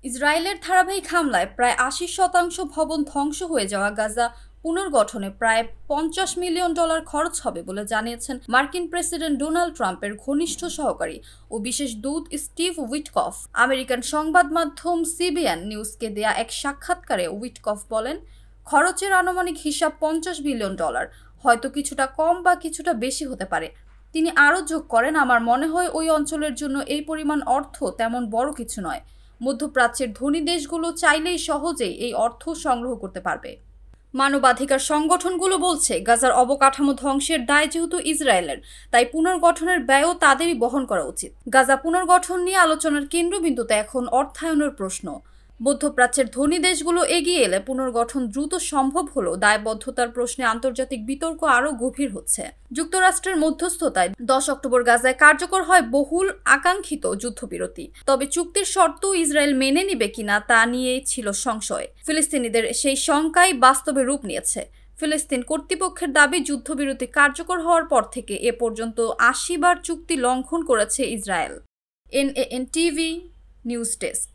ইসরায়েলের ধারাবাহিক হামলায় প্রায় ৮০% ভবন ধ্বংস হয়ে যাওয়া গাজা পুনর্গঠনে প্রায় $৫০ মিলিয়ন খরচ হবে বলে জানিয়েছেন মার্কিন প্রেসিডেন্ট ডোনাল্ড ট্রাম্পের ঘনিষ্ঠ সহকারী ও বিশেষ দূত স্টিভ উইটকফ। আমেরিকান সংবাদ মাধ্যম সিবিএন নিউজকে দেয়া এক সাক্ষাৎকারে উইটকফ বলেন, খরচের আনুমানিক হিসাব $৫০ বিলিয়ন, হয়তো কিছুটা কম বা কিছুটা বেশি হতে পারে। তিনি আরও যোগ করেন, আমার মনে হয় ওই অঞ্চলের জন্য এই পরিমাণ অর্থ তেমন বড় কিছু নয়। মধ্যপ্রাচ্যের ধনী দেশগুলো চাইলেই সহজেই এই অর্থ সংগ্রহ করতে পারবে। মানবাধিকার সংগঠনগুলো বলছে, গাজার অবকাঠামো ধ্বংসের দায় যেহেতু ইসরায়েলের, তাই পুনর্গঠনের ব্যয়ও তাদেরই বহন করা উচিত। গাজা পুনর্গঠন নিয়ে আলোচনার কেন্দ্রবিন্দুতে এখন অর্থায়নের প্রশ্ন। মধ্যপ্রাচ্যের ধনী দেশগুলো এগিয়ে এলে পুনর্গঠন দ্রুত সম্ভব হলেও দায়বদ্ধতার প্রশ্নে আন্তর্জাতিক বিতর্ক আরও গভীর হচ্ছে। যুক্তরাষ্ট্রের মধ্যস্থতায় 10 অক্টোবর গাজায় কার্যকর হয় বহুল আকাঙ্ক্ষিত যুদ্ধবিরতি। তবে চুক্তির শর্ত ইসরায়েল মেনে নিবে কিনা তা নিয়েই ছিল সংশয়। ফিলিস্তিনিদের সেই শঙ্কাই বাস্তবে রূপ নিয়েছে। ফিলিস্তিন কর্তৃপক্ষের দাবি, যুদ্ধবিরতি কার্যকর হওয়ার পর থেকে এ পর্যন্ত 80 বার চুক্তি লঙ্ঘন করেছে Israel. NAN TV news desk.